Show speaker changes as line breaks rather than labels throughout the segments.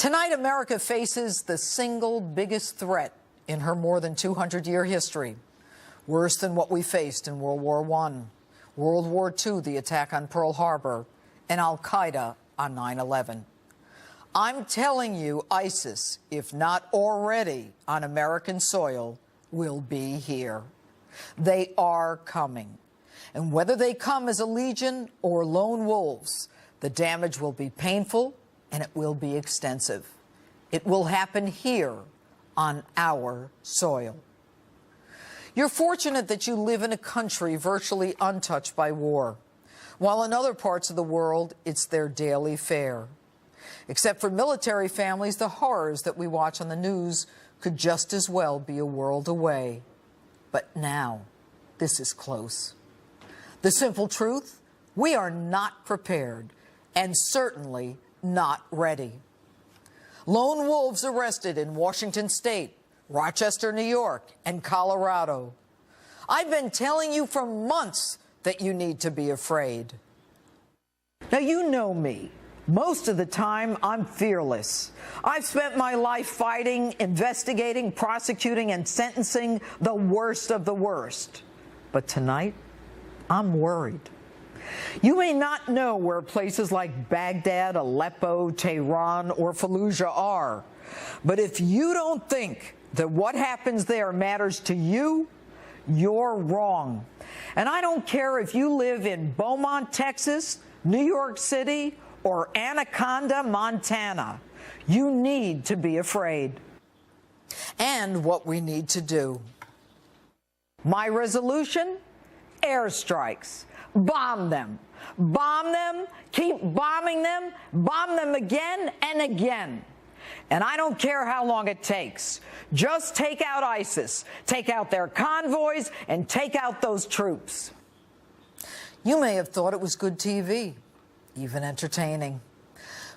Tonight, America faces the single biggest threat in her more than 200-year history, worse than what we faced in World War I, World War II, the attack on Pearl Harbor, and al-Qaeda on 9/11. I'm telling you, ISIS, if not already on American soil, will be here. They are coming. And whether they come as a legion or lone wolves, the damage will be painful and it will be extensive. It will happen here on our soil. You're fortunate that you live in a country virtually untouched by war, while in other parts of the world, it's their daily fare. Except for military families, the horrors that we watch on the news could just as well be a world away. But now, this is close. The simple truth, we are not prepared and certainly not ready. Lone wolves arrested in Washington State, Rochester, New York, and Colorado. I've been telling you for months that you need to be afraid. Now, you know me. Most of the time, I'm fearless. I've spent my life fighting, investigating, prosecuting, and sentencing the worst of the worst. But tonight, I'm worried. You may not know where places like Baghdad, Aleppo, Tehran, or Fallujah are, but if you don't think that what happens there matters to you, you're wrong. And I don't care if you live in Beaumont, Texas, New York City, or Anaconda, Montana. You need to be afraid. And what we need to do. My resolution? Airstrikes. Bomb them. Bomb them, keep bombing them, bomb them again and again. And I don't care how long it takes. Just take out ISIS, take out their convoys, and take out those troops. You may have thought it was good TV, even entertaining.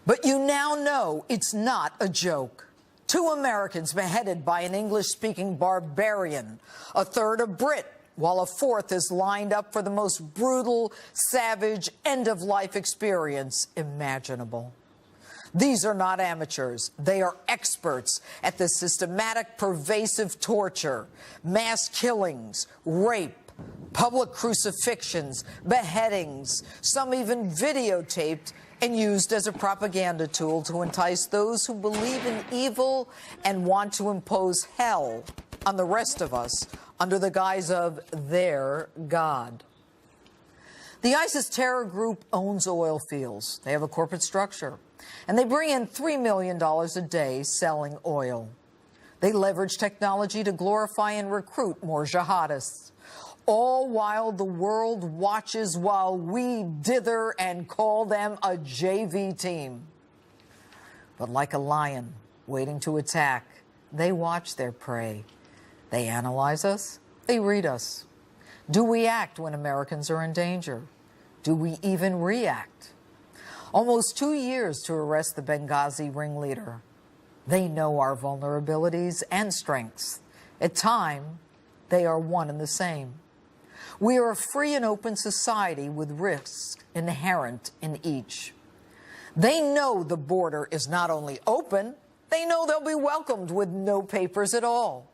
But you now know it's not a joke. 2 Americans beheaded by an English-speaking barbarian, a third a Brit, while a 4th is lined up for the most brutal, savage, end-of-life experience imaginable. These are not amateurs. They are experts at the systematic, pervasive torture, mass killings, rape, public crucifixions, beheadings, some even videotaped and used as a propaganda tool to entice those who believe in evil and want to impose hell on the rest of us under the guise of their God. The ISIS terror group owns oil fields. They have a corporate structure, and they bring in $3 million a day selling oil. They leverage technology to glorify and recruit more jihadists, all while the world watches while we dither and call them a JV team. But like a lion waiting to attack, they watch their prey. They analyze us. They read us. Do we act when Americans are in danger? Do we even react? Almost 2 years to arrest the Benghazi ringleader. They know our vulnerabilities and strengths. At times, they are one and the same. We are a free and open society with risks inherent in each. They know the border is not only open, they know they'll be welcomed with no papers at all.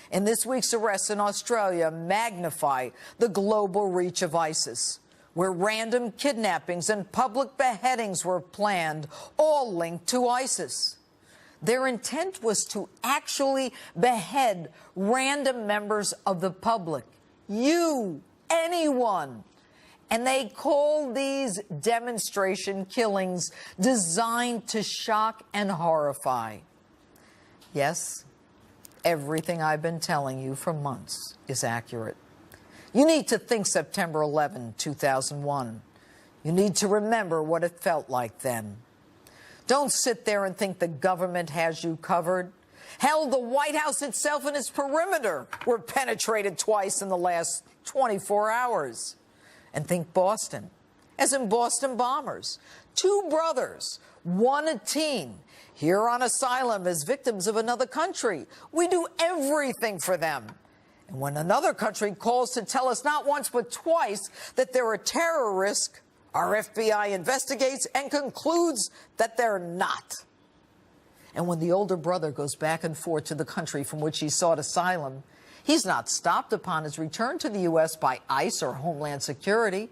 And this week's arrests in Australia magnify the global reach of ISIS, where random kidnappings and public beheadings were planned, all linked to ISIS. Their intent was to actually behead random members of the public, you, anyone. And they call these demonstration killings designed to shock and horrify. Yes, everything I've been telling you for months is accurate. You need to think September 11, 2001. You need to remember what it felt like then. Don't sit there and think the government has you covered. Hell, the White House itself and its perimeter were penetrated twice in the last 24 hours. And think Boston, as in Boston bombers. 2 brothers, 1 a teen, here on asylum as victims of another country. We do everything for them. And when another country calls to tell us not once but twice that they're a terror risk, our FBI investigates and concludes that they're not. And when the older brother goes back and forth to the country from which he sought asylum, he's not stopped upon his return to the U.S. by ICE or Homeland Security.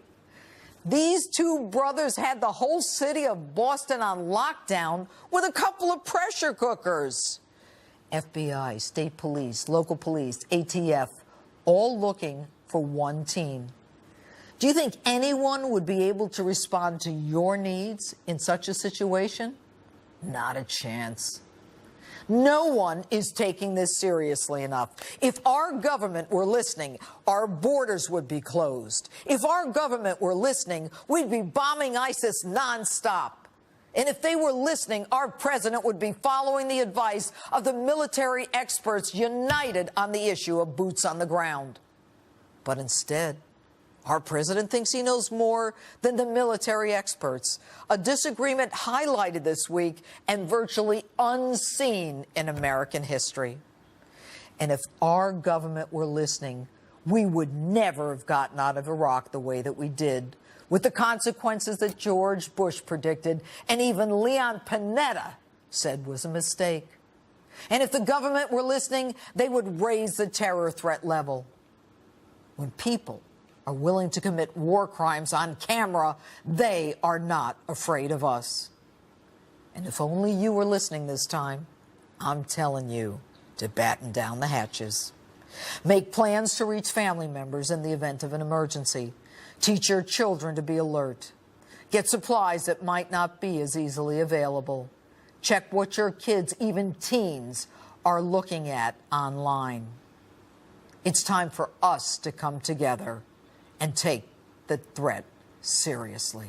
These two brothers had the whole city of Boston on lockdown with a couple of pressure cookers. FBI, state police, local police, ATF, all looking for one team. Do you think anyone would be able to respond to your needs in such a situation? Not a chance. No one is taking this seriously enough. If our government were listening, our borders would be closed. If our government were listening, we'd be bombing ISIS nonstop. And if they were listening, our president would be following the advice of the military experts united on the issue of boots on the ground. But instead, our president thinks he knows more than the military experts, a disagreement highlighted this week and virtually unseen in American history. And if our government were listening, we would never have gotten out of Iraq the way that we did, with the consequences that George Bush predicted and even Leon Panetta said was a mistake. And if the government were listening, they would raise the terror threat level. When people are willing to commit war crimes on camera, they are not afraid of us. And if only you were listening this time, I'm telling you to batten down the hatches. Make plans to reach family members in the event of an emergency. Teach your children to be alert. Get supplies that might not be as easily available. Check what your kids, even teens, are looking at online. It's time for us to come together and take the threat seriously.